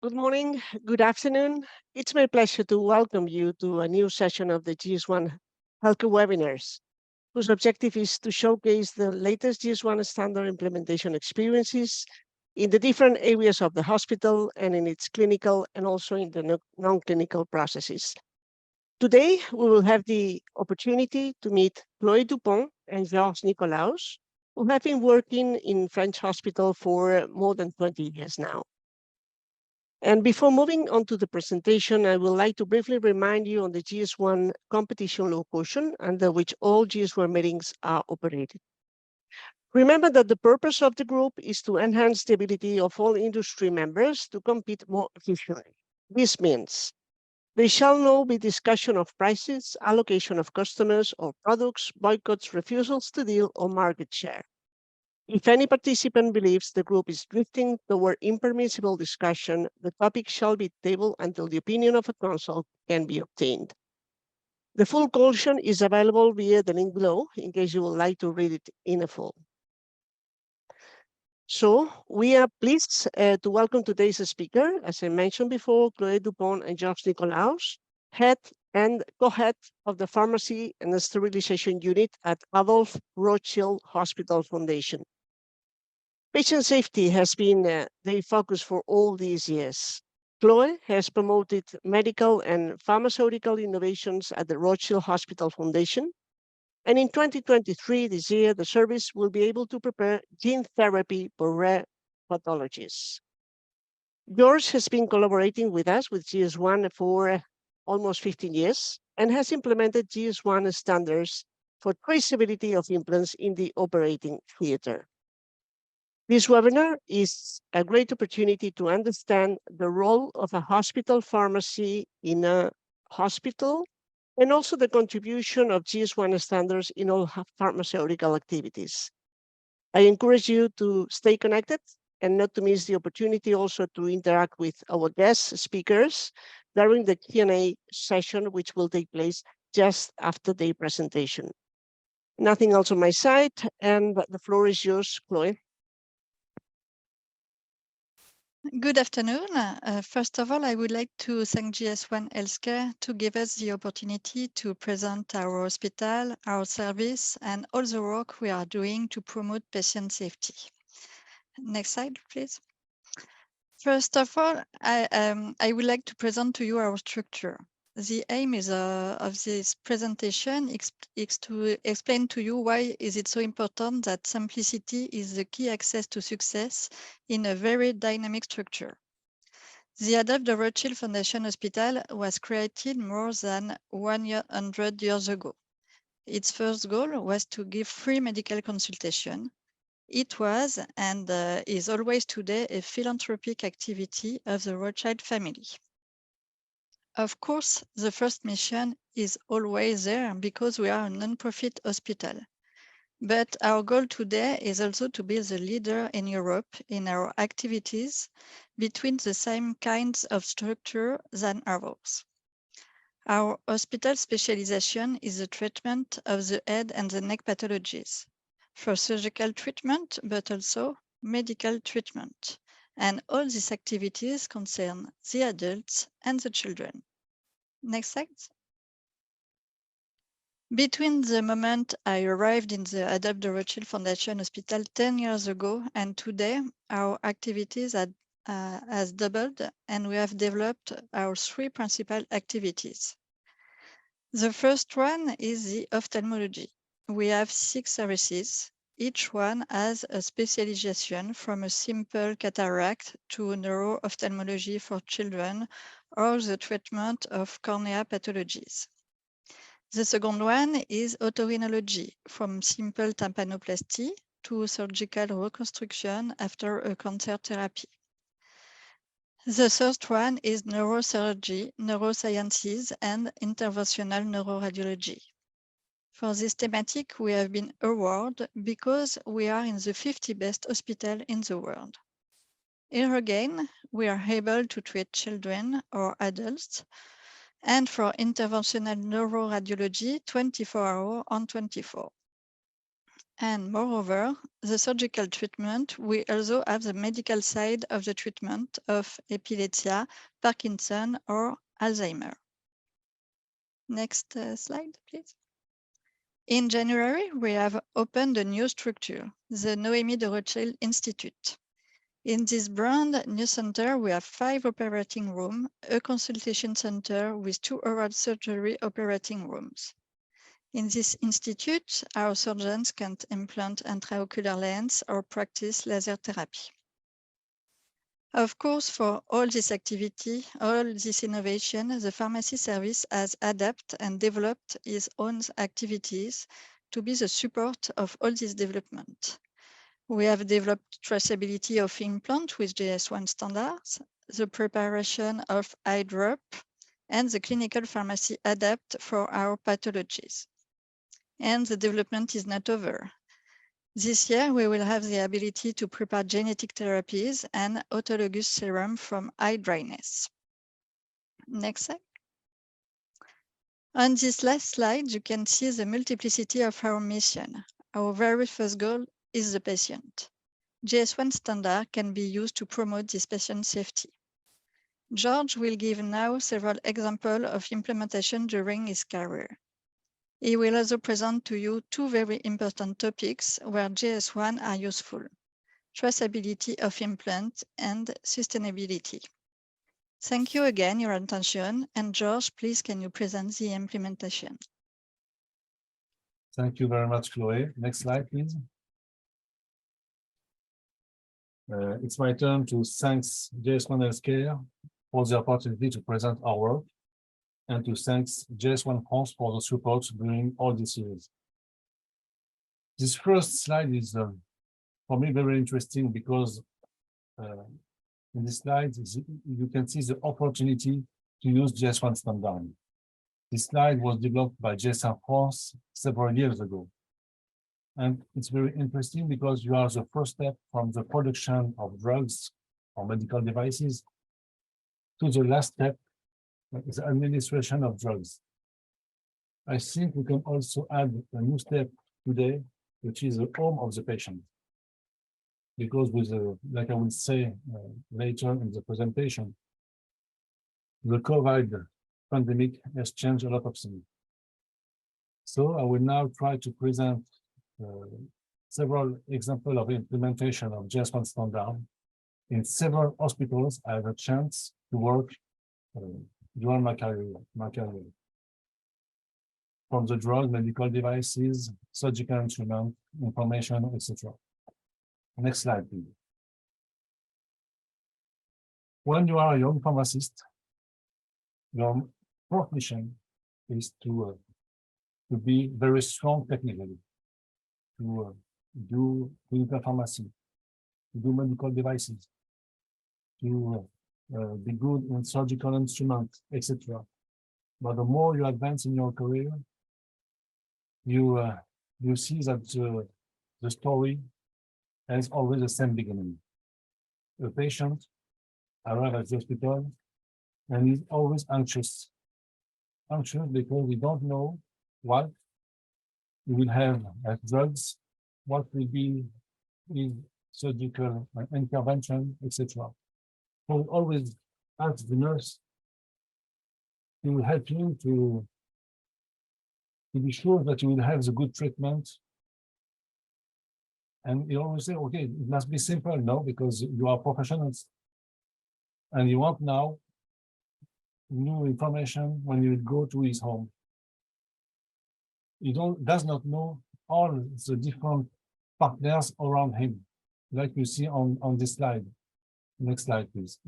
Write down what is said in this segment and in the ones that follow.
Good morning, good afternoon. It's my pleasure to welcome you to a new session of the GS1 Healthcare webinars, whose objective is to showcase the latest GS1 standard implementation experiences in the different areas of the hospital and in its clinical and also in the non-clinical processes. Today, we will have the opportunity to meet Chloé Dupont and Georges Nicolaos, who have been working in French hospital for more than 20 years now. And before moving on to the presentation, I would like to briefly remind you on the GS1 competition law caution under which all GS1 meetings are operated. Remember that the purpose of the group is to enhance the ability of all industry members to compete more efficiently. This means there shall not be discussion of prices, allocation of customers or products, boycotts, refusals to deal, or market share. If any participant believes the group is drifting toward impermissible discussion, the topic shall be tabled until the opinion of a counsel can be obtained. The full caution is available via the link below in case you would like to read it in full. So we are pleased to welcome today's speaker, as I mentioned before, Chloé Dupont and Georges Nicolaos, head and co-head of the Pharmacy and Sterilization Unit at Adolph Rothschild Hospital Foundation. Patient safety has been their focus for all these years. Chloé has promoted medical and pharmaceutical innovations at the Rothschild Hospital Foundation. And in 2023, this year, the service will be able to prepare gene therapy for rare pathologies. George has been collaborating with us with GS1 for almost 15 years and has implemented GS1 standards for traceability of implants in the operating theater. This webinar is a great opportunity to understand the role of a hospital pharmacy in a hospital and also the contribution of GS1 standards in all pharmaceutical activities. I encourage you to stay connected and not to miss the opportunity also to interact with our guest speakers during the Q&A session, which will take place just after the presentation. Nothing else on my side, and the floor is yours, Chloé. Good afternoon. First of all, I would like to thank GS1 Healthcare to give us the opportunity to present our hospital, our service, and all the work we are doing to promote patient safety. Next slide, please. First of all, I would like to present to you our structure. The aim of this presentation is to explain to you why is it so important that simplicity is the key access to success in a very dynamic structure. The Adolph Rothschild Foundation Hospital was created more than 100 years ago. Its first goal was to give free medical consultation. It was and is always today a philanthropic activity of the Rothschild family. Of course, the first mission is always there because we are a non-profit hospital. But our goal today is also to be the leader in Europe in our activities between the same kinds of structure than ours. Our hospital specialization is the treatment of the head and the neck pathologies for surgical treatment, but also medical treatment. And all these activities concern the adults and the children. Next slide. Between the moment I arrived in the Adolph Rothschild Foundation Hospital 10 years ago and today, our activities has doubled and we have developed our three principal activities. The first one is the ophthalmology. We have 6 services. Each one has a specialization from a simple cataract to neuro-ophthalmology for children or the treatment of cornea pathologies. The second one is otorhinology, from simple tympanoplasty to surgical reconstruction after a cancer therapy. The third one is neurosurgery, neurosciences, and interventional neuroradiology. For this thematic, we have been awarded because we are in the 50 best hospitals in the world. Here again, we are able to treat children or adults, and for interventional neuroradiology, 24 hours on 24. And moreover, the surgical treatment, we also have the medical side of the treatment of epilepsy, Parkinson, or Alzheimer. Next slide, please. In January, we have opened a new structure, the Noémie de Rothschild Institute. In this brand new center, we have 5 operating rooms, a consultation center with 2 oral surgery operating rooms. In this institute, our surgeons can implant intraocular lens or practice laser therapy. Of course, for all this activity, all this innovation, the pharmacy service has adapted and developed its own activities to be the support of all this development. We have developed traceability of implant with GS1 standards, the preparation of eye drop, and the clinical pharmacy adapt for our pathologies. And the development is not over. This year, we will have the ability to prepare genetic therapies and autologous serum from eye dryness. Next slide. On this last slide, you can see the multiplicity of our mission. Our very first goal is the patient. GS1 standard can be used to promote this patient safety. George will give now several examples of implementation during his career. He will also present to you 2 very important topics where GS1 are useful: traceability of implant and sustainability. Thank you again for your attention. And George, please, can you present the implementation? Thank you very much, Chloé. Next slide, please. It's my turn to thank GS1 Healthcare for the opportunity to present our work, and to thank GS1 France for the support during all this years. This first slide is, for me, very interesting because in this slide, you can see the opportunity to use GS1 standard. This slide was developed by GS1 France several years ago. And it's very interesting because you are the first step from the production of drugs or medical devices to the last step, the administration of drugs. I think we can also add a new step today, which is the home of the patient. Because with like I will say later in the presentation, the COVID pandemic has changed a lot of things. So I will now try to present several examples of implementation of GS1 standard in several hospitals. I have a chance to work during my career. From the drug, medical devices, surgical instrument, information, etc. Next slide, please. When you are a young pharmacist, your profession is to be very strong technically, to do clinical pharmacy, to do medical devices, to be good in surgical instruments, etc. But the more you advance in your career, you see that the story has always the same beginning. The patient arrives at the hospital and is always anxious because we don't know what we will have as drugs, what will be his surgical intervention, etc. So we always ask the nurse to help you to be sure that you will have the good treatment. And you always say, okay, it must be simple, no, because you are professionals. And you want now new information when you go to his home. He does not know all the different partners around him, like you see on this slide. Next slide, please.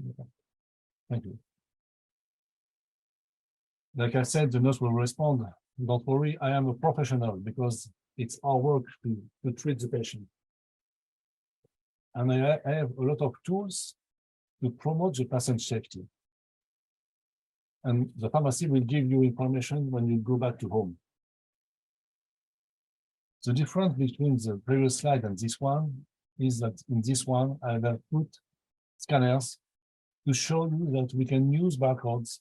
Thank you. Like I said, the nurse will respond. Don't worry, I am a professional because it's our work to treat the patient. And I have a lot of tools to promote the patient safety. And the pharmacy will give you information when you go back to home. The difference between the previous slide and this one is that in this one, I have put scanners to show you that we can use barcodes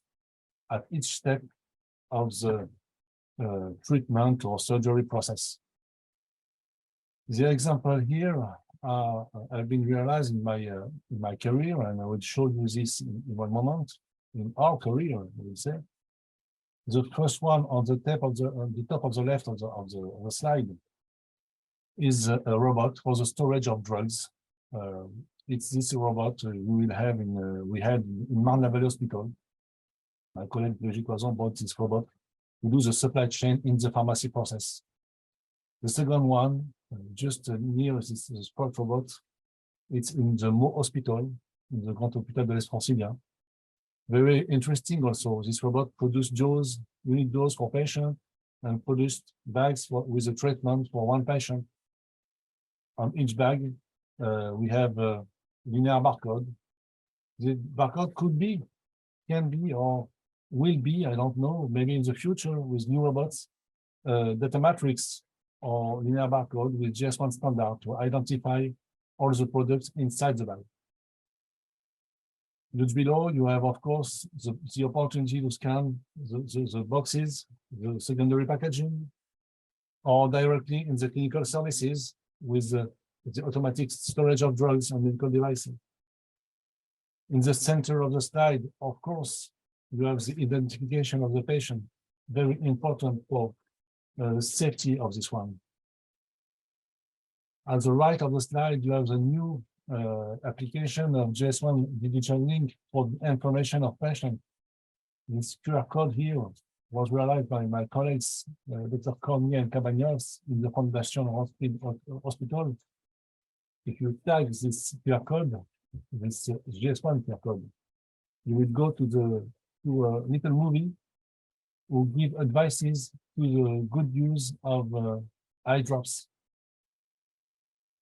at each step of the treatment or surgery process. The example here have been realized in my career, and I will show you this in one moment. In our career, I will say. The first one on the top of the left of the slide is a robot for the storage of drugs. It's this robot we had in Marne-la-Vallée Hospital. My colleague Nicolaos bought this robot to do the supply chain in the pharmacy process. The second one, just near this sport robot, it's in the Meaux Hospital, in the Grand Hôpital de l'Est Francilien. Very interesting also, this robot produced unique dose for patient and produced bags with a treatment for one patient. On each bag, we have a linear barcode. The barcode can be, or will be, I don't know, maybe in the future with new robots, data matrix or linear barcode with GS1 standard to identify all the products inside the bag. Just below, you have, of course, the opportunity to scan the boxes, the secondary packaging, or directly in the clinical services with the automatic storage of drugs and medical devices. In the center of the slide, of course, you have the identification of the patient, very important for the safety of this one. At the right of the slide, you have the new application of GS1 digital link for the information of patient. This QR code here was realized by my colleagues, Dr. Cormier and Cabañas in the Foundation Hospital. If you tag this QR code, this GS1 QR code, you will go to a little movie who give advices to the good use of eye drops.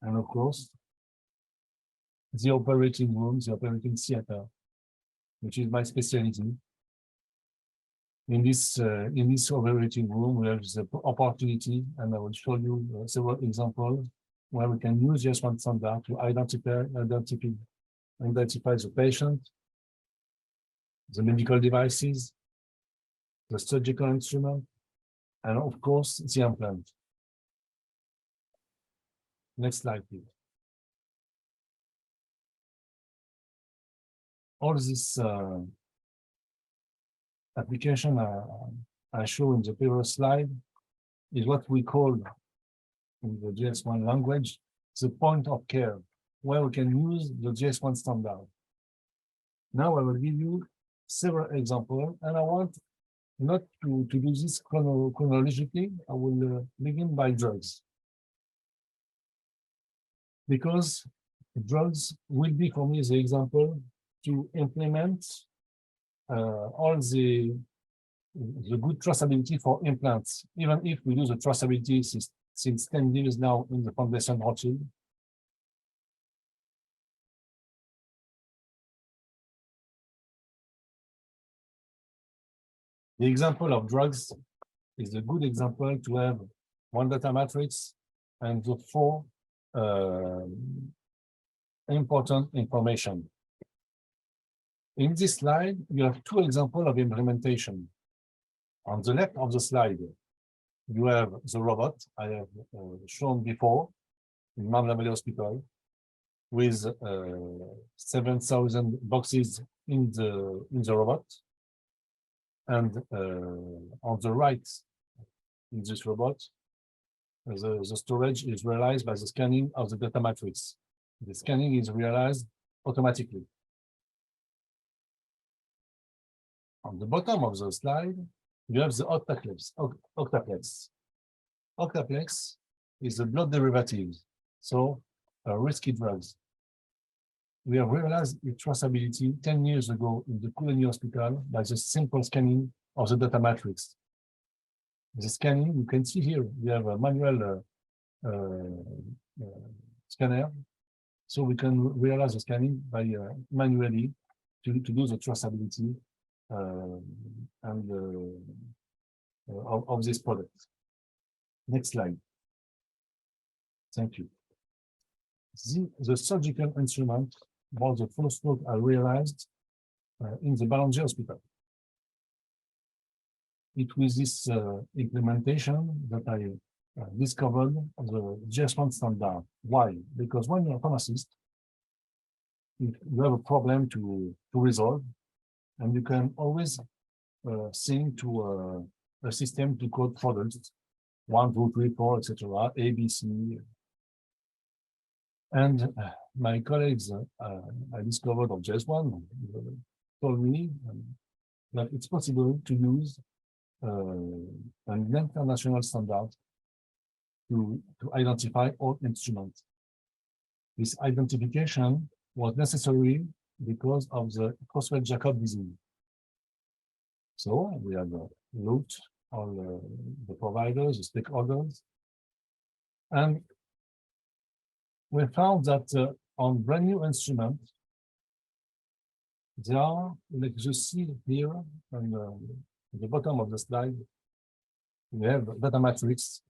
And of course, the operating room, the operating theater, which is my specialty. In this operating room, we have the opportunity, and I will show you several examples where we can use GS1 standard to identify the patient, the medical devices, the surgical instrument, and of course, the implant. Next slide, please. All this application I show in the previous slide is what we call in the GS1 language the point of care, where we can use the GS1 standard. Now I will give you several examples, and I want not to do this chronologically. I will begin by drugs, because drugs will be for me the example to implement all the good traceability for implants, even if we do the traceability since 10 years now in the Foundation Rothschild. The example of drugs is a good example to have one data matrix and the four important information. In this slide, you have two examples of implementation. On the left of the slide, you have the robot I have shown before in Marne-la-Vallée Hospital with 7,000 boxes in the robot. And on the right, in this robot, the storage is realized by the scanning of the data matrix. The scanning is realized automatically. On the bottom of the slide, you have the octaplex. Octaplex is a blood derivative, so risky drugs. We have realized its traceability 10 years ago in the Chloé hospital by the simple scanning of the data matrix. The scanning, you can see here, we have a manual scanner, so we can realize the scanning by manually to do the traceability of this product. Next slide. Thank you. The surgical instrument was the first work I realized in the Ballanger Hospital. It was this implementation that I discovered the GS1 standard. Why? Because when you're a pharmacist, you have a problem to resolve, and you can always think to a system to code products 1, 2, 3, 4, etc. A, B, C. And my colleagues I discovered of GS1 told me that it's possible to use an international standard to identify all instruments. This identification was necessary because of the Creutzfeldt-Jakob disease. So we have looked on the providers, the stakeholders, and we found that on brand new instruments, there are, like you see here on the bottom of the slide, we have data matrix,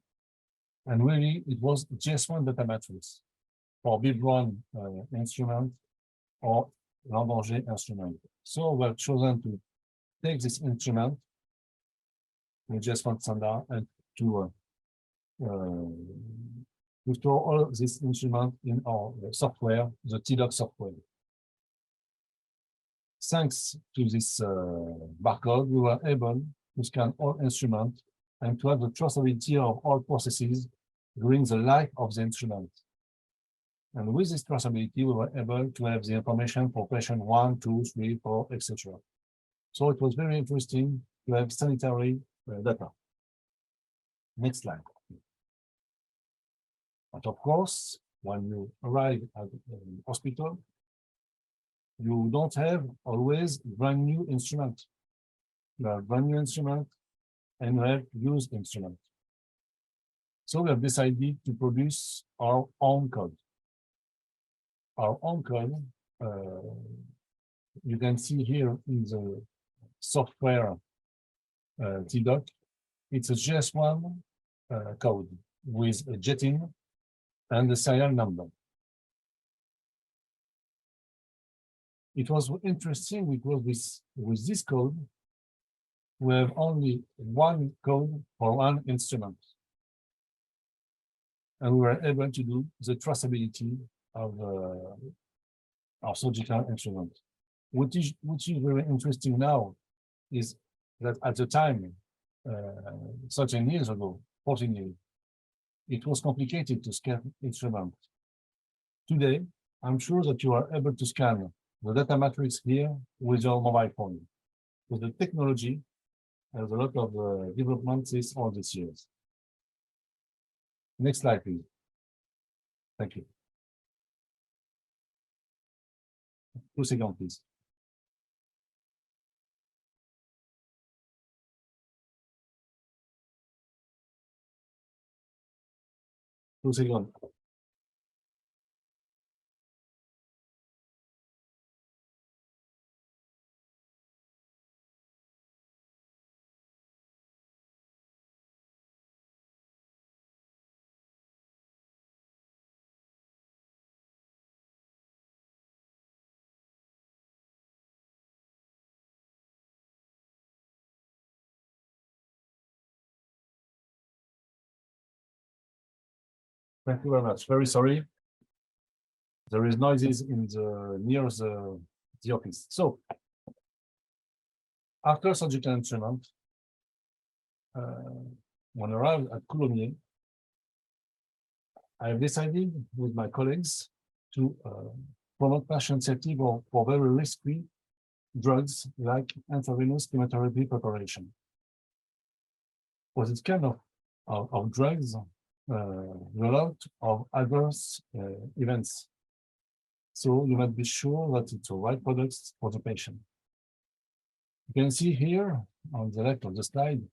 and really it was GS1 data matrix for B1 instrument or Landanger instrument. So we're chosen to take this instrument, the GS1 standard, and to store all this instrument in our software, the TDoc software. Thanks to this barcode, we were able to scan all instruments and to have the traceability of all processes during the life of the instrument. And with this traceability, we were able to have the information for patient 1, 2, 3, 4, etc. So it was very interesting to have sanitary data. Next slide. But of course, when you arrive at the hospital, you don't have always brand new instrument. You have brand new instrument and you have used instrument. So we have decided to produce our own code. Our own code, you can see here in the software TDoc, it's a GS1 code with a jetting and the serial number. It was interesting because with this code, we have only one code for one instrument. And we were able to do the traceability of our surgical instrument. What is very interesting now is that at the time, 13 years ago, 14 years, it was complicated to scan instruments. Today, I'm sure that you are able to scan the data matrix here with your mobile phone. So the technology has a lot of developments all these years. Next slide, please. Thank you. 2 seconds, please. Two seconds. Thank you very much. Very sorry. There is noises in the near the office. So after surgical instrument, when I arrived at Chloé, I have decided with my colleagues to promote patient safety for very risky drugs like intravenous chemotherapy preparation. For this kind of drugs, a lot of adverse events. So you must be sure that it's the right products for the patient. You can see here on the left of the slide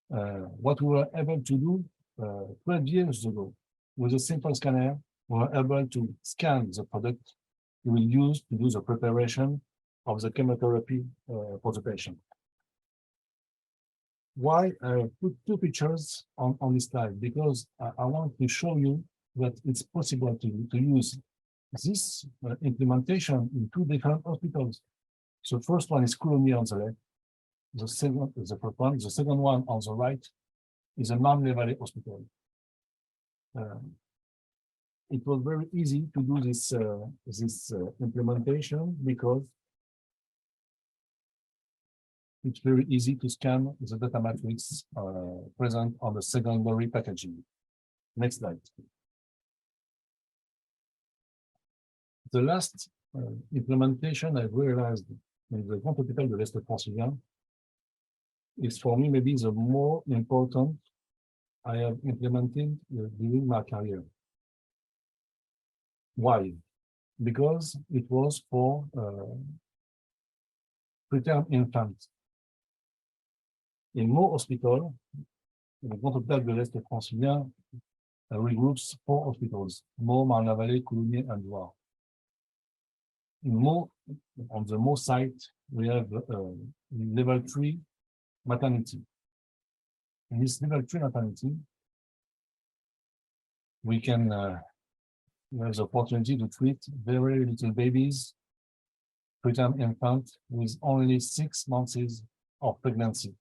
what we were able to do 12 years ago. With a simple scanner, we were able to scan the product we will use to do the preparation of the chemotherapy for the patient. Why I put 2 pictures on this slide? Because I want to show you that it's possible to use this implementation in 2 different hospitals. So first one is Chloé on the left. The second one on the right is a non-Valley hospital. it was very easy to do this implementation because it's very easy to scan the data matrix present on the secondary packaging. Next slide. The last implementation I realized in the Grand Hôpital de l'Est francilien is for me maybe the more important I have implemented during my career. Why? Because it was for preterm infants. In more hospitals, the Grand Hôpital de l'Est francilien regroups 4 hospitals, Meaux, Marne-la-Vallée, Coulommiers, and Loire. In Meaux, on the Meaux site, we have level 3 maternity. In this level 3 maternity, we can have the opportunity to treat very little babies, preterm infant with only 6 months of pregnancy.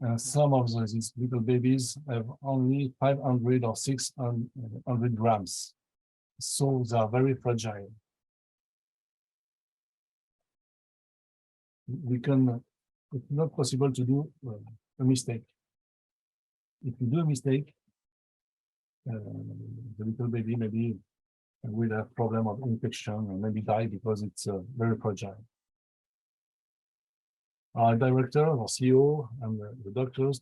And some of these little babies have only 500 or 600 grams. So they are very fragile. It's not possible to do a mistake. If you do a mistake, the little baby maybe will have problem of infection and maybe die because it's very fragile. Our director, our CEO, and the doctors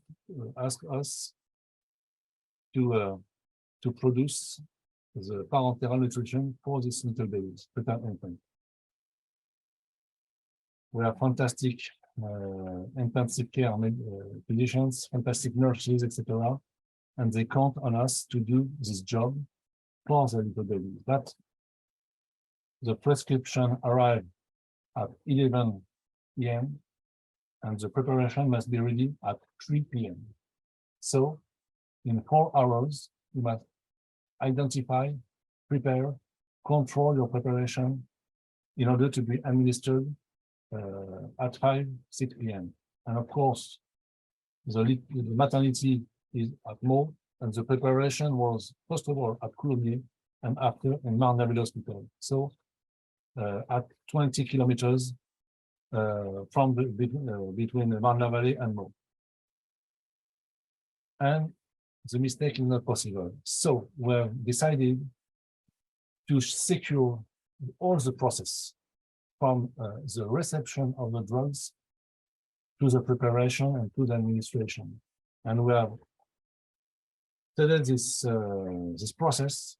ask us to produce the parenteral nutrition for these little babies, preterm infant. We have fantastic intensive care physicians, fantastic nurses, etc. And they count on us to do this job for the little baby. But the prescription arrived at 11 p.m. and the preparation must be ready at 3 p.m. So in 4 hours, you must identify, prepare, control your preparation in order to be administered at 6 p.m. And of course, the maternity is at Meaux, and the preparation was first of all at Chloé and after in Marne-la-Vallée Hospital. So at 20 kilometers from between Marne-la-Vallée and Meaux. And the mistake is not possible. So we have decided to secure all the process from the reception of the drugs to the preparation and to the administration. And we have studied this process,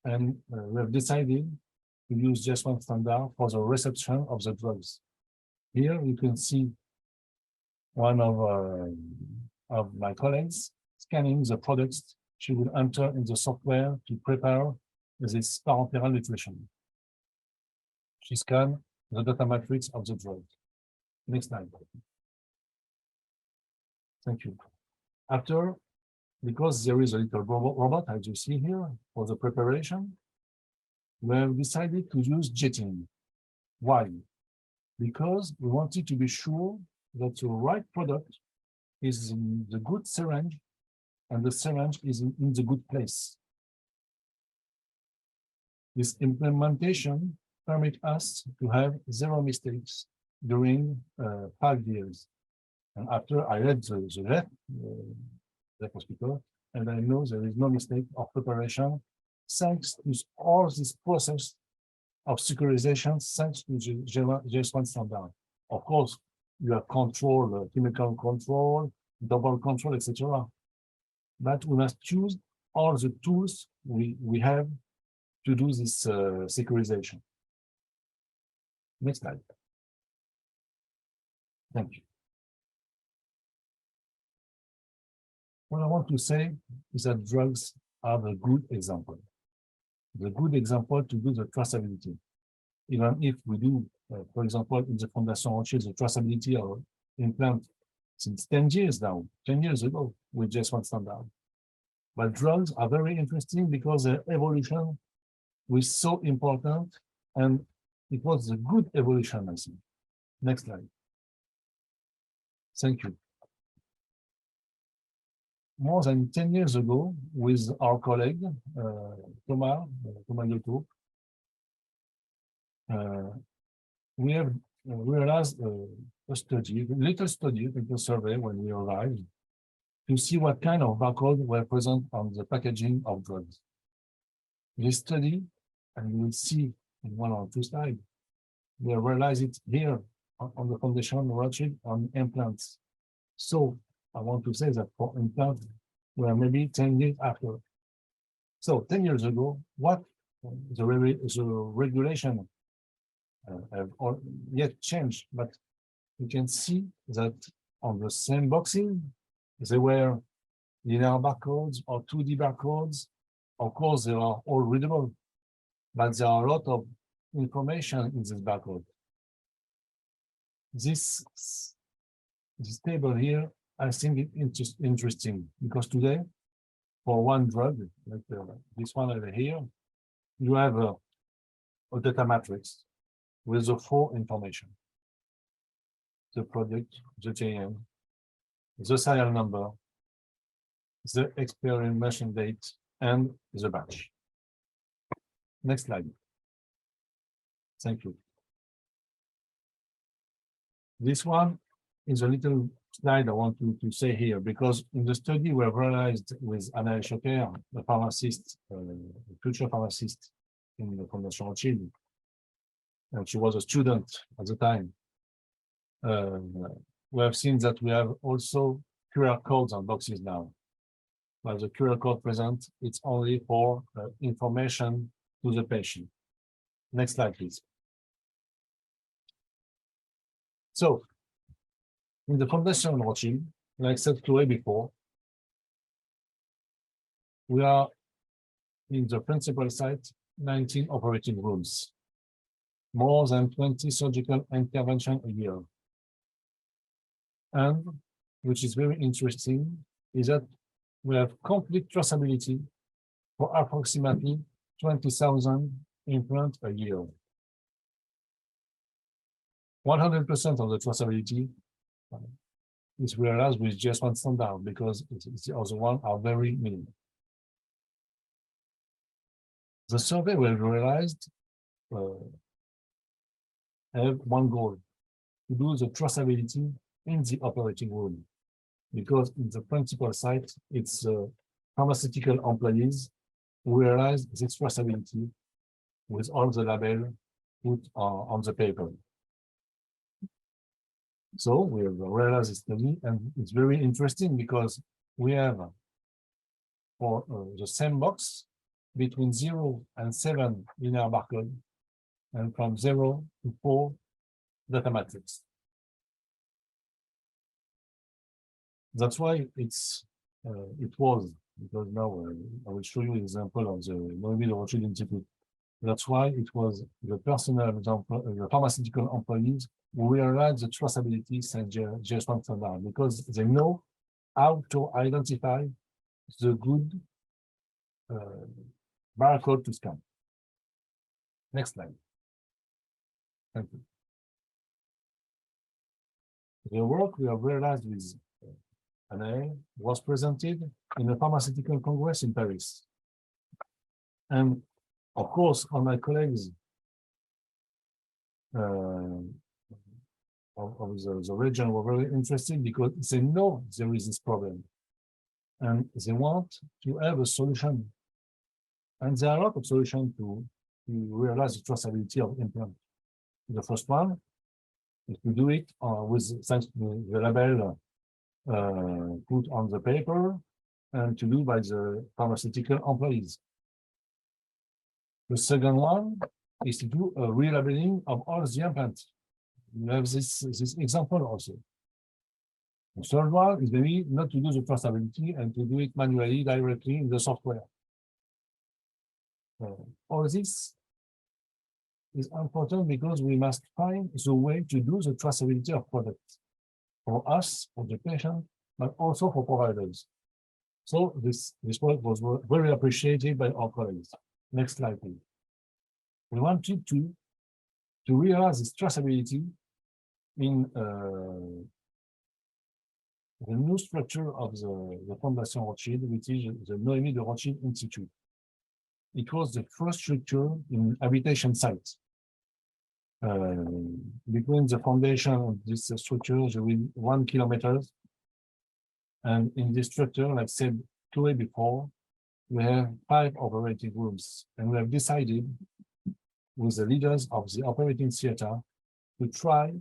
and we have decided to use GS1 standard for the reception of the drugs. Here you can see one of my colleagues scanning the products she will enter in the software to prepare this parenteral nutrition. She scanned the data matrix of the drug. Next slide. Thank you. After, because there is a little robot, as you see here, for the preparation, we have decided to use jetting. Why? Because we wanted to be sure that the right product is in the good syringe and the syringe is in the good place. This implementation permits us to have 0 mistakes during 5 years. And after I read the hospital, and I know there is no mistake of preparation, thanks to all this process of securization, thanks to the GS1 standard. Of course, you have control, chemical control, double control, etc. But we must choose all the tools we have to do this securization. Next slide. Thank you. What I want to say is that drugs are the good example. The good example to do the traceability. Even if we do, for example, in the Fondation Rothschild, the traceability of implant since 10 years now, 10 years ago, with GS1 standard. But drugs are very interesting because their evolution was so important, and it was a good evolution, I think. Next slide. Thank you. more than 10 years ago with our colleague, Thomas Dupont. We have realized a study, a little survey when we arrived to see what kind of barcode were present on the packaging of drugs. This study, and you will see in one or two slides, we realize it here on the foundation watching on implants. So I want to say that for implants, we are maybe 10 years after. So 10 years ago, what the regulation have yet changed, but you can see that on the same boxing, there were linear barcodes or 2D barcodes. Of course, they are all readable, but there are a lot of information in this barcode. This table here, I think it's interesting because today, for one drug, like this one over here, you have a data matrix with the 4 information: the product, the TM, the serial number, the expiration date, and the batch. Next slide. Thank you. This one is a little slide I want to say here, because in the study we realized with Anna Choquer, a pharmacist, a future pharmacist in the Fondation Rothschild, and she was a student at the time. We have seen that we have also QR codes on boxes now. But the QR code present, it's only for information to the patient. Next slide, please. So, in the Fondation Rothschild, like said Chloé before, we are in the principal site, 19 operating rooms, more than 20 surgical interventions a year. And, which is very interesting, is that we have complete traceability for approximately 20,000 implants a year. 100% of the traceability is realized with GS1 standard because the other one are very minimal. The survey we realized have one goal: to do the traceability in the operating room, because in the principal site, it's pharmaceutical employees who realize this traceability with all the label put on the paper. So we have realized this study, and it's very interesting because we have for the same box between 0 and 7 linear barcode, and from 0 to 4 data matrix. That's why it was, because now I will show you an example of the Rothschild Institute. That's why it was the personnel, the pharmaceutical employees who realized the traceability since GS1 standard, because they know how to identify the good barcode to scan. Next slide. Thank you. The work we have realized with Anna was presented in a pharmaceutical congress in Paris. And of course, all my colleagues of the region were very interested because they know there is this problem and they want to have a solution. And there are a lot of solutions to realize the traceability of implant. The first one is to do it thanks to the label put on the paper and to do by the pharmaceutical employees. The second one is to do a relabeling of all the implants. You have this example also. The third one is maybe not to do the traceability and to do it manually directly in the software. All this is important because we must find the way to do the traceability of products for us, for the patient, but also for providers. So this work was very appreciated by our colleagues. Next slide, please. We wanted to realize this traceability in the new structure of the Fondation Rothschild, which is the Noémie de Rothschild Institute. It was the first structure in habitation sites. Between the foundation of this structure, there is 1 kilometer. And in this structure, like I said Chloé before, we have 5 operating rooms. And we have decided with the leaders of the operating theater to try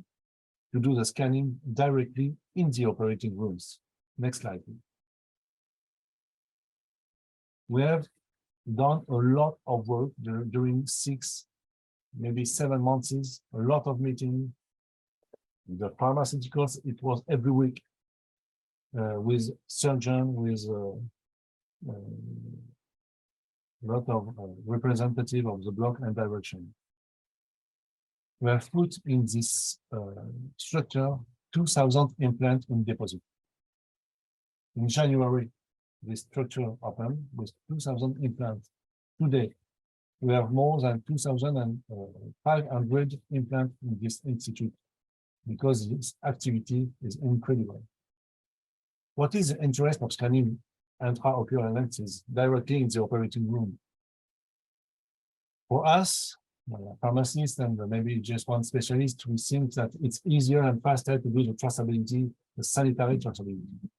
to do the scanning directly in the operating rooms. Next slide, please. We have done a lot of work during 6, maybe 7 months, a lot of meetings. The pharmaceuticals, it was every week with surgeon, with a lot of representative of the block and direction. We have put in this structure 2,000 implants in deposit. In January, this structure opened with 2,000 implants. Today, we have more than 2,500 implants in this institute because this activity is incredible. What is the interest of scanning intraocular lenses directly in the operating room? For us, pharmacists and maybe GS1 specialists, we think that it's easier and faster to do the traceability, the sanitary traceability.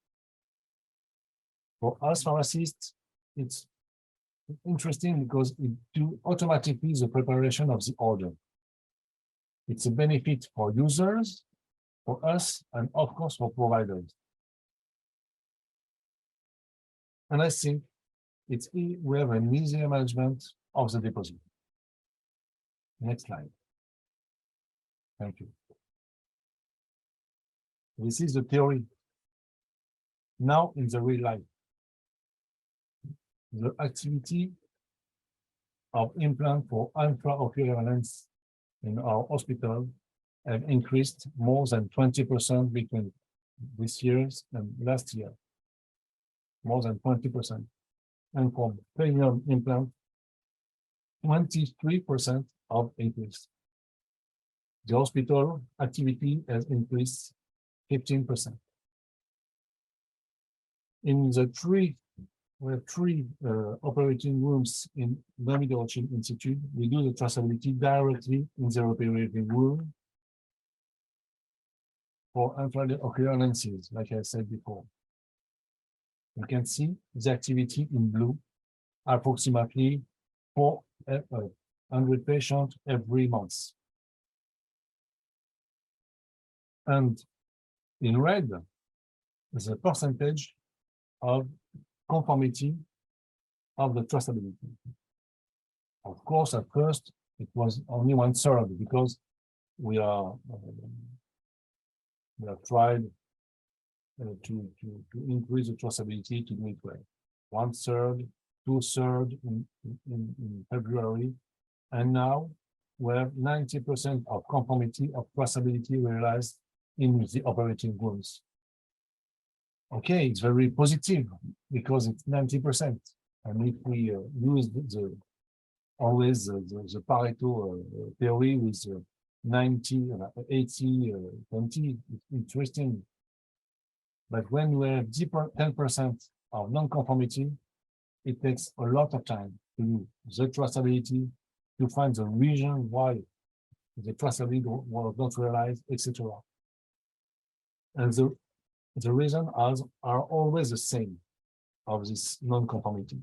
For us pharmacists, it's interesting because it do automatically the preparation of the order. It's a benefit for users, for us, and of course for providers. And I think we have an easier management of the deposit. Next slide. Thank you. This is the theory. Now in the real life, the activity of implant for intraocular lens in our hospital have increased more than 20% between this year and last year. More than 20%. And for premium implant, 23% of increase. The hospital activity has increased 15%. In the we have 3 operating rooms in Noémie de Rothschild Institute. We do the traceability directly in the operating room for intraocular lenses, like I said before. You can see the activity in blue, approximately 400 patients every month. And in red, the percentage of conformity of the traceability. Of course, at first, it was only 1/3 because we have tried to increase the traceability to do it well. 1/3, 2/3 in February, and now we have 90% of conformity of traceability realized in the operating rooms. Okay, it's very positive because it's 90%, and if we use always the Pareto theory with 90, 80, 20, it's interesting. But when we have 10% of non-conformity, it takes a lot of time to do the traceability, to find the reason why the traceability was not realized, etc. And the reasons are always the same of this non-conformity.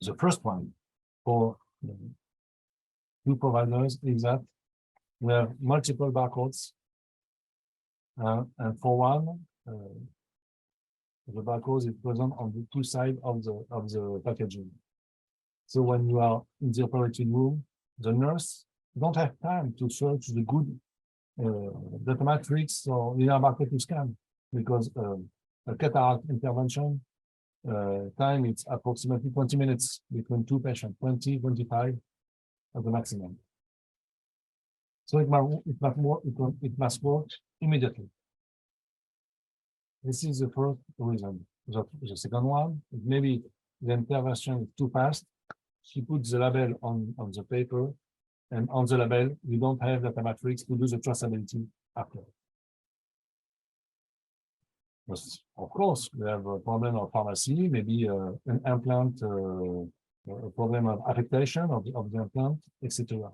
The first one for 2 providers is that we have multiple barcodes, and for one, the barcode is present on the 2 sides of the packaging. So when you are in the operating room, the nurse don't have time to search the good data matrix or linear barcode to scan, because a cataract intervention time it's approximately 20 minutes between 2 patients, 20, 25 at the maximum. So it must work immediately. This is the first reason. The second one, maybe the intervention is too fast. She puts the label on the paper, and on the label, you don't have data matrix to do the traceability after. But of course, we have a problem of pharmacy, maybe an implant, a problem of affectation of the implant, etc.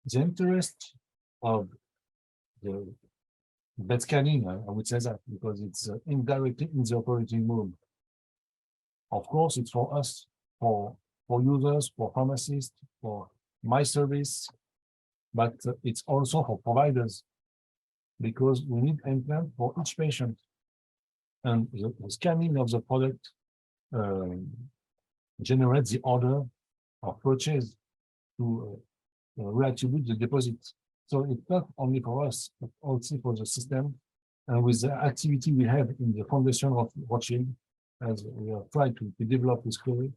The interest of the bed scanning, I would say that, because it's indirectly in the operating room. Of course, it's for us, for users, for pharmacists, for my service, but it's also for providers, because we need implant for each patient. And the scanning of the product generates the order of purchase to reattribute the deposit. So it's not only for us, but also for the system. And with the activity we have in the foundation of Rothschild, as we are trying to develop this Chloé,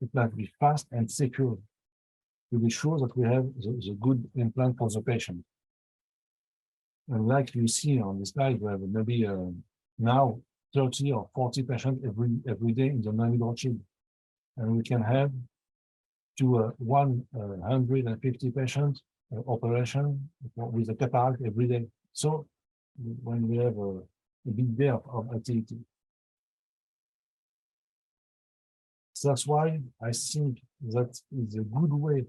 it must be fast and secure to be sure that we have the good implant for the patient. And like you see on the slide, we have maybe now 30 or 40 patients every day in the Rothschild. And we can have to 150 patient operation with a cataract every day. So when we have a big day of activity. So that's why I think that is a good way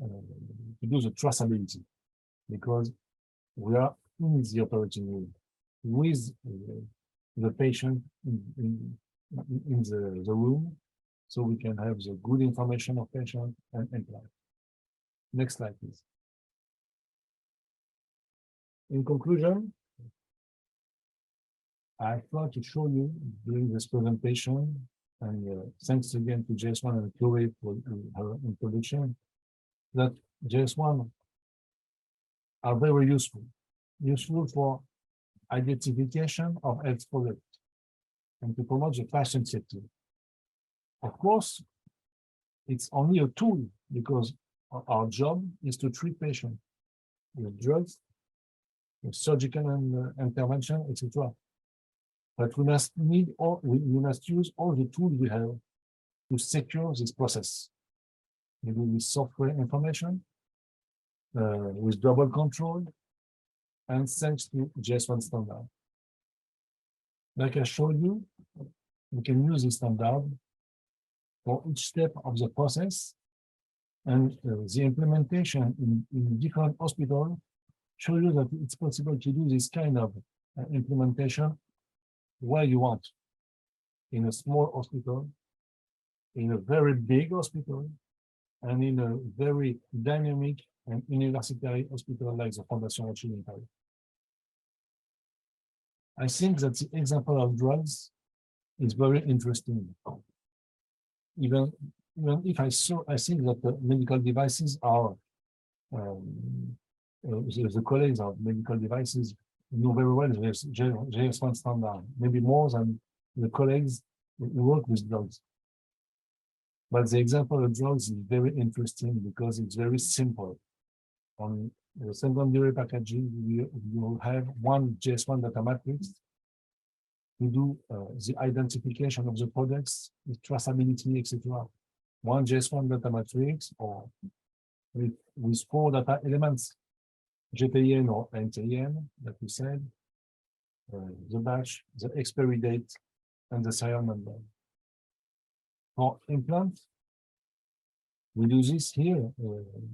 to do the traceability, because we are in the operating room with the patient in the room, so we can have the good information of patient and implant. Next slide, please. In conclusion, I thought to show you during this presentation, and thanks again to GS1 and Chloé for her introduction, that GS1 are very useful for identification of health products and to promote the patient safety. Of course, it's only a tool, because our job is to treat patients with drugs, with surgical and intervention, etc. But we must use all the tools we have to secure this process. Maybe with software information, with double control, and thanks to GS1 standard. Like I showed you, we can use this standard for each step of the process, and the implementation in different hospitals show you that it's possible to do this kind of implementation where you want, in a small hospital, in a very big hospital, and in a very dynamic and university hospital like the Fondation Rothschild in Paris. I think that the example of drugs is very interesting. Even if I think that the medical devices are the colleagues of medical devices know very well the GS1 standard, maybe more than the colleagues who work with drugs. But the example of drugs is very interesting because it's very simple. On the secondary packaging, you have one GS1 data matrix to do the identification of the products, the traceability, etc. One GS1 data matrix, or with 4 data elements, GPN or NTN, that we said, the batch, the expiry date, and the serial number. For implant, we do this here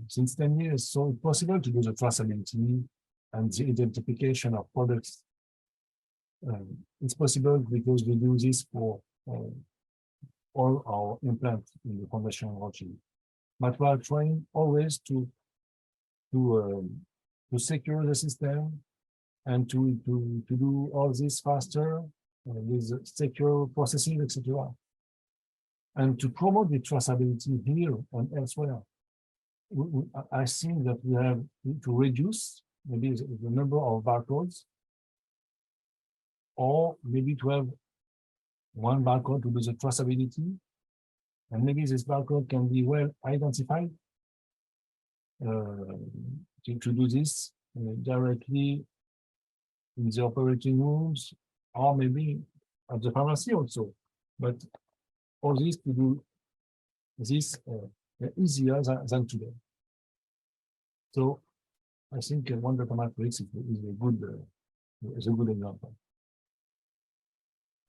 since 10 years, so it's possible to do the traceability and the identification of products. It's possible because we do this for all our implants in the Fondation Rothschild. But we are trying always to secure the system and to do all this faster with secure processing, etc. And to promote the traceability here and elsewhere. I think that we have to reduce maybe the number of barcodes, or maybe to have one barcode to do the traceability, and maybe this barcode can be well identified to do this directly in the operating rooms, or maybe at the pharmacy also. But all this to do this easier than today. So I think one data matrix is a good example.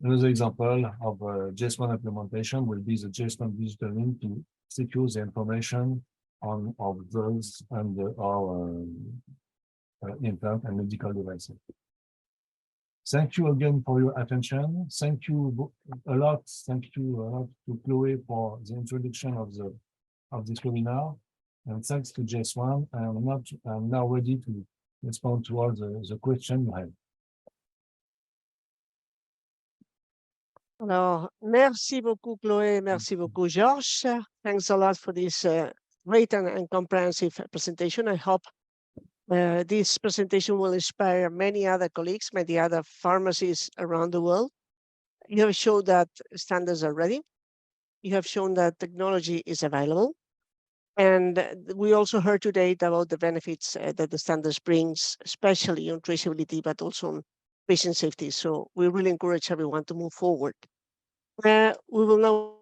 Another example of GS1 implementation will be the GS1 digital link to secure the information on our drugs and our implant and medical devices. Thank you again for your attention. Thank you a lot. Thank you a lot to Chloé for the introduction of this webinar, and thanks to GS1. I'm now ready to respond to all the questions you have. Alors, merci beaucoup, Chloé. Merci beaucoup, Georges. Thanks a lot for this great and comprehensive presentation. I hope this presentation will inspire many other colleagues, many other pharmacies around the world. You have shown that standards are ready. You have shown that technology is available. And we also heard today about the benefits that the standards brings, especially on traceability, but also on patient safety. So we really encourage everyone to move forward. We will now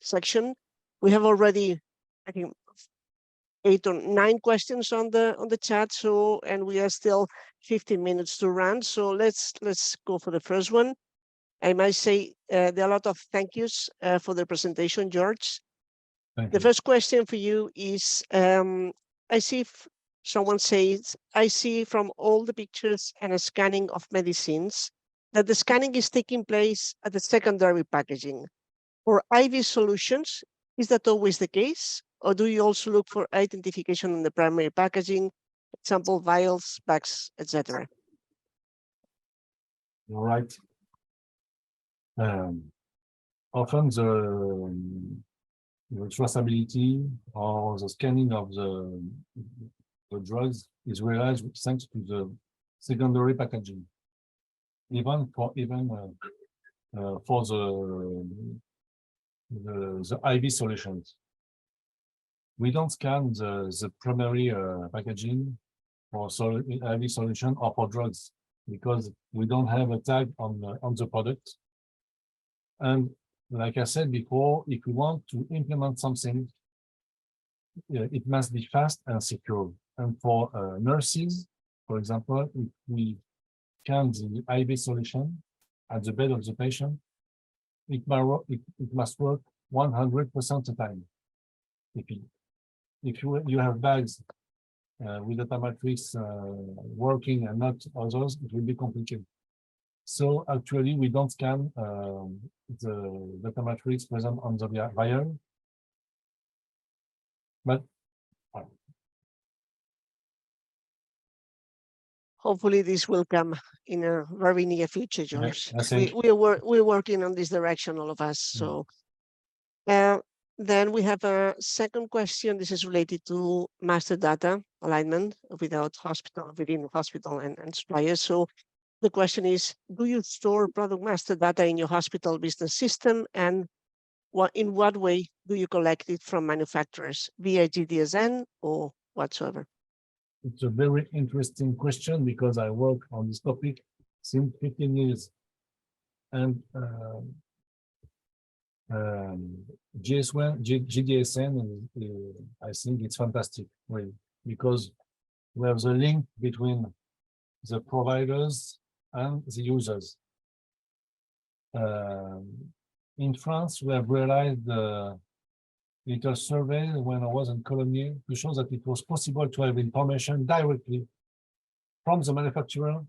section. We have already, I think, 8 or 9 questions on the chat. So, and we are still 15 minutes to run. So let's go for the first one. I might say there are a lot of thank yous for the presentation, George. The first question for you is, I see someone says, I see from all the pictures and a scanning of medicines that the scanning is taking place at the secondary packaging. For IV solutions, is that always the case? Or do you also look for identification on the primary packaging, example, vials, bags, etc.? All right. Often the traceability or the scanning of the drugs is realized thanks to the secondary packaging. Even for the IV solutions, we don't scan the primary packaging for IV solution or for drugs because we don't have a tag on the product. And like I said before, if we want to implement something, it must be fast and secure. And for nurses, for example, if we scan the IV solution at the bed of the patient, it must work 100% of the time. If you have bags with data matrix working and not others, it will be complicated. So actually, we don't scan the data matrix present on the vial, but hopefully this will come in a very near future, George. Yeah, we're working on this direction, all of us. So then we have a second question. This is related to master data alignment within hospital and suppliers. So the question is, do you store product master data in your hospital business system? And in what way do you collect it from manufacturers, via GDSN or whatsoever? It's a very interesting question because I work on this topic since 15 years. And GDSN, I think it's fantastic, really, because we have the link between the providers and the users. In France, we have realized a little survey when I was in Colombia to show that it was possible to have information directly from the manufacturer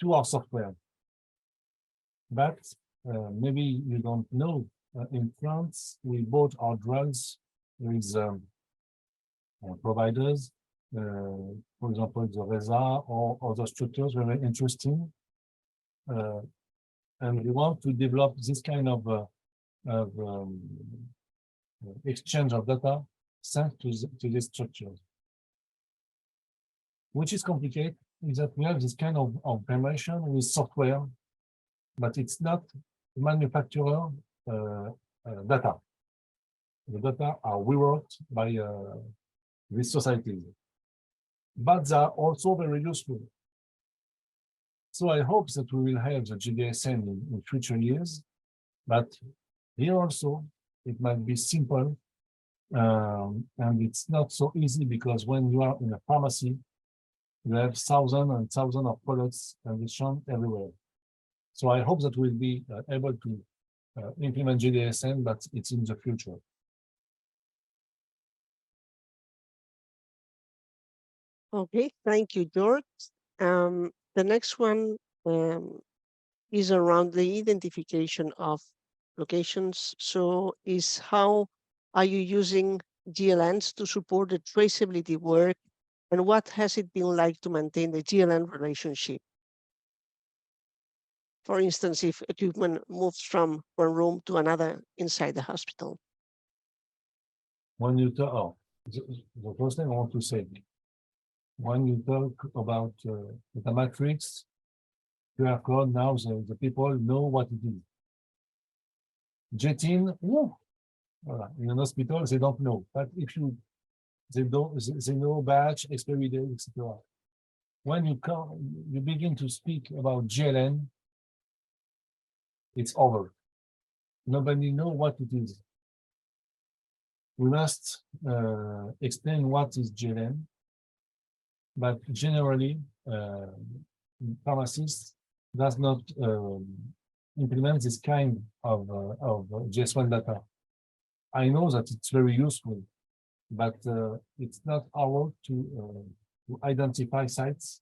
to our software. But maybe you don't know, in France, we bought our drugs with providers, for example, the RESA or other structures, very interesting. And we want to develop this kind of exchange of data thanks to these structures. Which is complicated is that we have this kind of information with software, but it's not manufacturer data. The data are reworked by these societies, but they are also very useful. So I hope that we will have the GDSN in future years But here also, it might be simple, and it's not so easy because when you are in a pharmacy, you have thousands and thousands of products and it's shown everywhere. So I hope that we'll be able to implement GDSN, but it's in the future. Okay, thank you, George. The next one is around the identification of locations. So is how are you using GLNs to support the traceability work, and what has it been like to maintain the GLN relationship? For instance, if equipment moves from one room to another inside the hospital. When you talk, the first thing I want to say, when you talk about the matrix, QR code, now the people know what it is. Jetin, in an hospital, they don't know. But if you, they know batch, expiry date, etc. When you begin to speak about GLN, it's over. Nobody knows what it is. We must explain what is GLN, but generally, pharmacists does not implement this kind of GS1 data. I know that it's very useful, but it's not our work to identify sites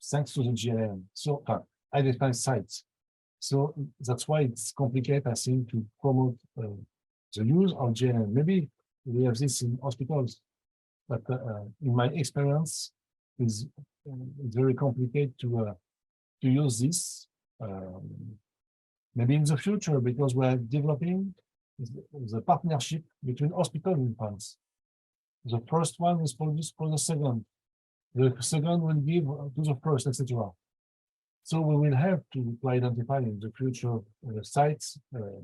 thanks to the GLN. So identify sites. So that's why it's complicated, I think, to promote the use of GLN. Maybe we have this in hospitals, but in my experience, it's very complicated to use this. Maybe in the future, because we're developing the partnership between hospitals in France. The first one is produced for the second. The second will give to the first, etc. So we will have to identify in the future sites to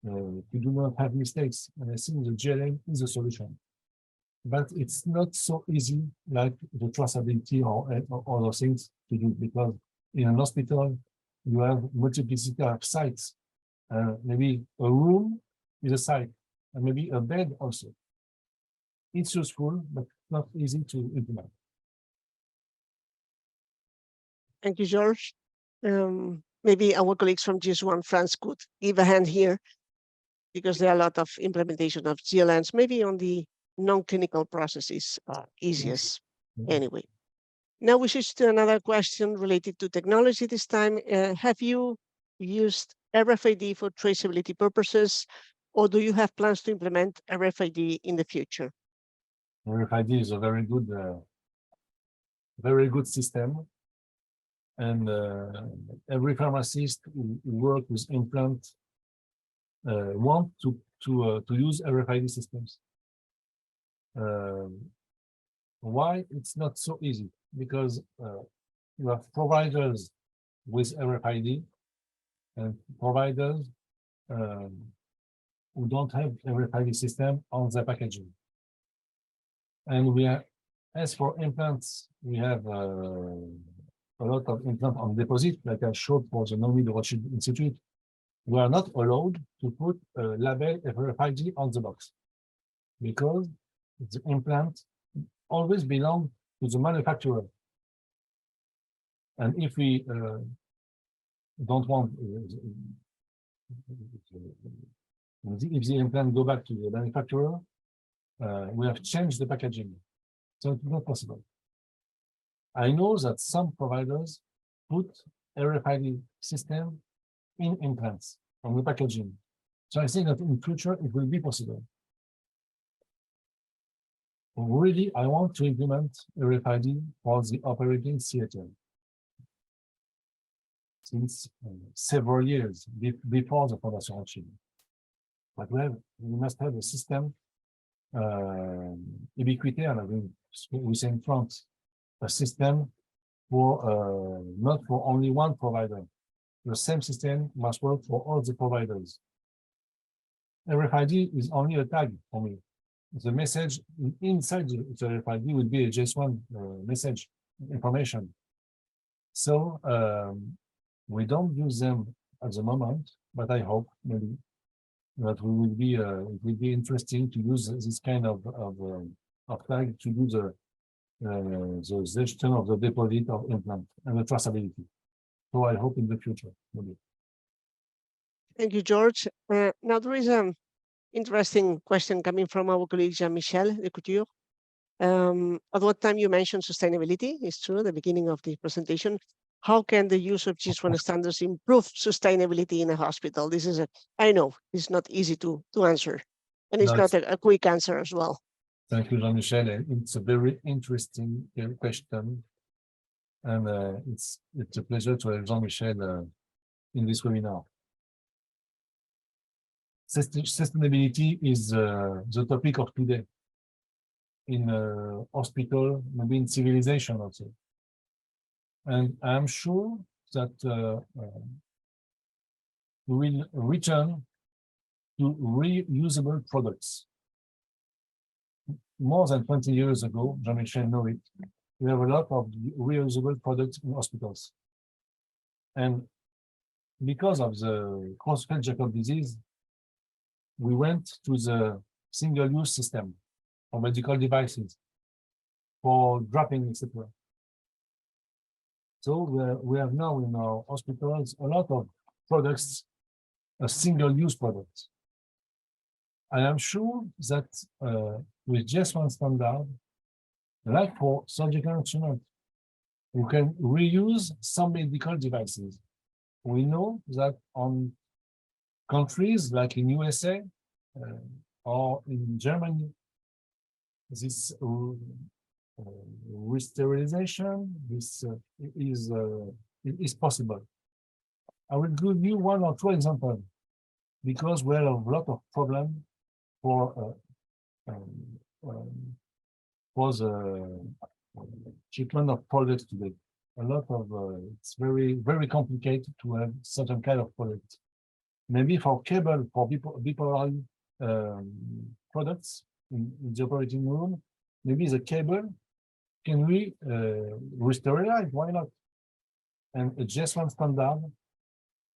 do not have mistakes. And I think the GLN is a solution. But it's not so easy like the traceability or other things to do, because in an hospital, you have multiplicity of sites. Maybe a room is a site, and maybe a bed also. It's useful, but not easy to implement. Thank you, George. Maybe our colleagues from GS1 France could give a hand here, because there are a lot of implementation of GLNs, maybe on the non-clinical processes easiest. Anyway, now we switch to another question related to technology this time. Have you used RFID for traceability purposes, or do you have plans to implement RFID in the future? RFID is a very good system. And every pharmacist who works with implant want to use RFID systems. Why it's not so easy? Because you have providers with RFID and providers who don't have RFID system on their packaging. And we are, as for implants, we have a lot of implants on deposit, like I showed for the Nomi de Rothschild Institute. We are not allowed to put a label RFID on the box, because the implant always belongs to the manufacturer. And if we don't want, if the implant go back to the manufacturer, we have changed the packaging. So it's not possible. I know that some providers put RFID system in implants on the packaging. So I think that in future it will be possible. Really, I want to implement RFID for the operating theater since several years before the Fondation Rothschild. But we must have a system ubiquitaire, we say in France, a system for not for only one provider. The same system must work for all the providers. RFID is only a tag for me. The message inside the RFID will be a GS1 message information. So we don't use them at the moment but I hope maybe that we will be it will be interesting to use this kind of tag to do the gestion of the deposit of implant and the traceability. So I hope in the future, maybe. Thank you, George. Now there is an interesting question coming from our colleague Jean-Michel de Couture. At what time you mentioned sustainability, it's true, at the beginning of the presentation. How can the use of GS1 standards improve sustainability in a hospital? This is I know it's not easy to answer, and it's not a quick answer as well. Thank you, Jean-Michel. It's a very interesting question, and it's a pleasure to have Jean-Michel in this webinar. Sustainability is the topic of today in hospital, maybe in civilization also. And I'm sure that we will return to reusable products. More than 20 years ago, Jean-Michel know it, we have a lot of reusable products in hospitals. And because of the Creutzfeldt-Jakob disease, we went to the single-use system for medical devices, for dropping, etc. So we have now in our hospitals a lot of products, a single-use product. I am sure that with GS1 standard, like for surgical instruments, we can reuse some medical devices. We know that on countries like in USA or in Germany, this re-sterilization is possible. I will give you one or two examples because we have a lot of problems for the shipment of products today. A lot of it's very, very complicated to have certain kind of product. Maybe for cable, for bipolar products in the operating room, maybe the cable can we re-sterilize? Why not? And a GS1 standard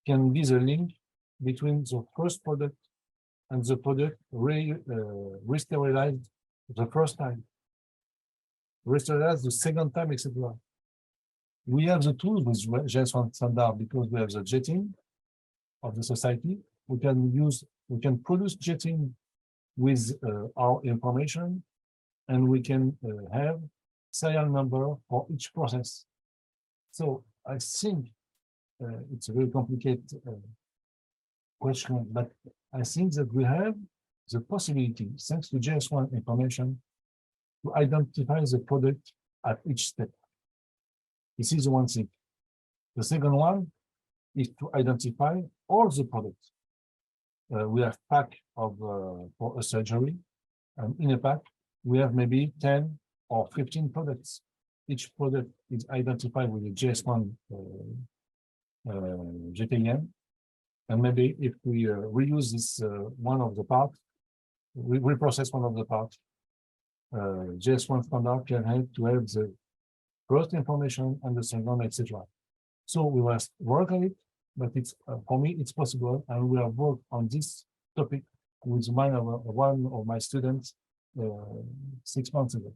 can be the link between the first product and the product re-sterilized the first time, re-sterilized the second time, etc. We have the tools with GS1 standard because we have the jetting of the society. We can produce jetting with our information, and we can have serial number for each process. So I think it's a very complicated question, but I think that we have the possibility, thanks to GS1 information, to identify the product at each step. This is the one thing. The second one is to identify all the products. We have pack of for a surgery, and in a pack we have maybe 10 or 15 products. Each product is identified with a GS1 GTM, and maybe if we reuse this one of the parts, we reprocess one of the parts. GS1 standard can help to have the first information and the second, etc. So we must work on it, but it's for me it's possible, and we have worked on this topic with one of my students 6 months ago.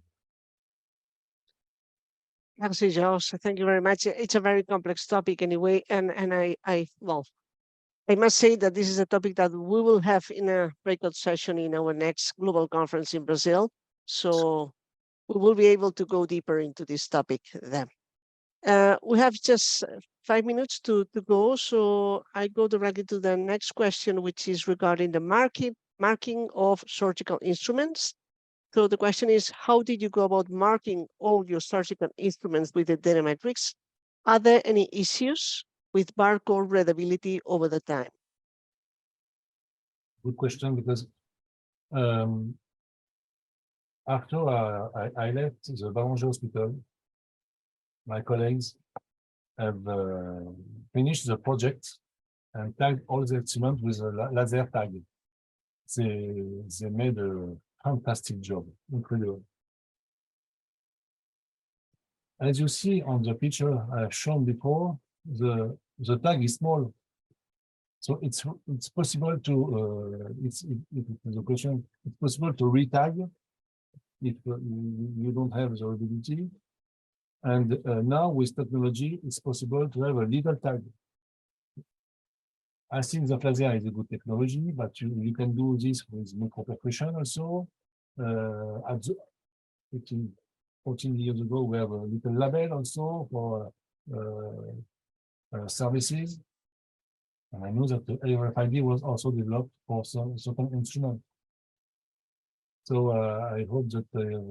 Merci, George. Thank you very much. It's a very complex topic anyway, and I must say that this is a topic that we will have in a breakout session in our next global conference in Brazil. So we will be able to go deeper into this topic then. We have just 5 minutes to go, so I go directly to the next question, which is regarding the marking of surgical instruments. So the question is, how did you go about marking all your surgical instruments with the data metrics? Are there any issues with barcode readability over the time? Good question, because after I left the Barangé Hospital, my colleagues have finished the project and tagged all the instruments with a laser tag. They made a fantastic job, incredible. As you see on the picture I have shown before, the tag is small. So it's possible to it's a question. It's possible to retag if you don't have the ability. And now with technology, it's possible to have a little tag. I think the laser is a good technology, but you can do this with micropercussion also. At the 14 years ago, we have a little label also for services. And I know that the RFID was also developed for some certain instrument. So I hope that they have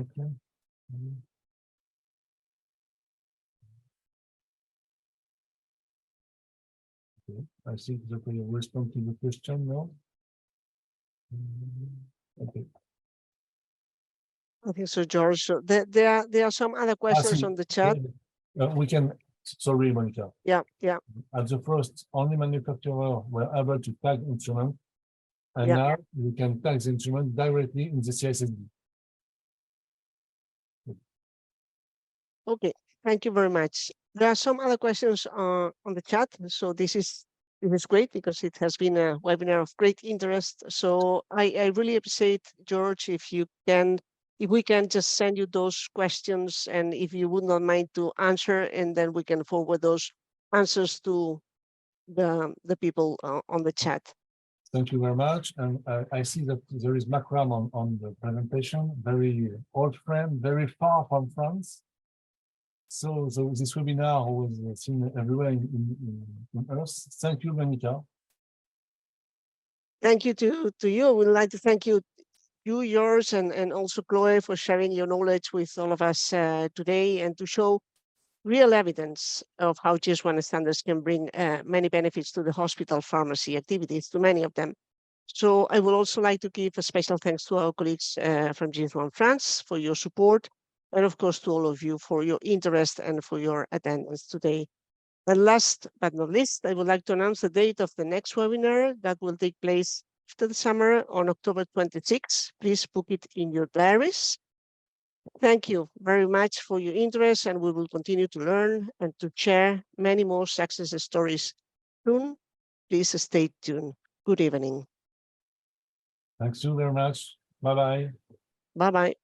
okay. I think that we respond to the question now. Okay. Okay, so George, so there are some other questions on the chat. We can, sorry, Monica. Yeah. At the first, only manufacturer were able to tag instrument, and Yeah. now we can tag the instrument directly in the CSSD. Okay, thank you very much. There are some other questions on the chat. So this is great because it has been a webinar of great interest. So I really appreciate, George, if we can just send you those questions, and if you would not mind to answer, and then we can forward those answers to the people on the chat. Thank you very much. And I see that there is Macram on the presentation, very old friend, very far from France. So this webinar was seen everywhere in Earth. Thank you, Monica. Thank you to you. We'd like to thank you, yours, and also Chloé for sharing your knowledge with all of us today, and to show real evidence of how GS1 standards can bring many benefits to the hospital pharmacy activities, to many of them. So I would also like to give a special thanks to our colleagues from GS1 France for your support, and of course to all of you for your interest and for your attendance today. And last but not least, I would like to announce the date of the next webinar that will take place after the summer on October 26. Please book it in your diaries. Thank you very much for your interest, and we will continue to learn and to share many more success stories soon. Please stay tuned. Good evening. Thanks you very much. Bye-bye. Bye-bye.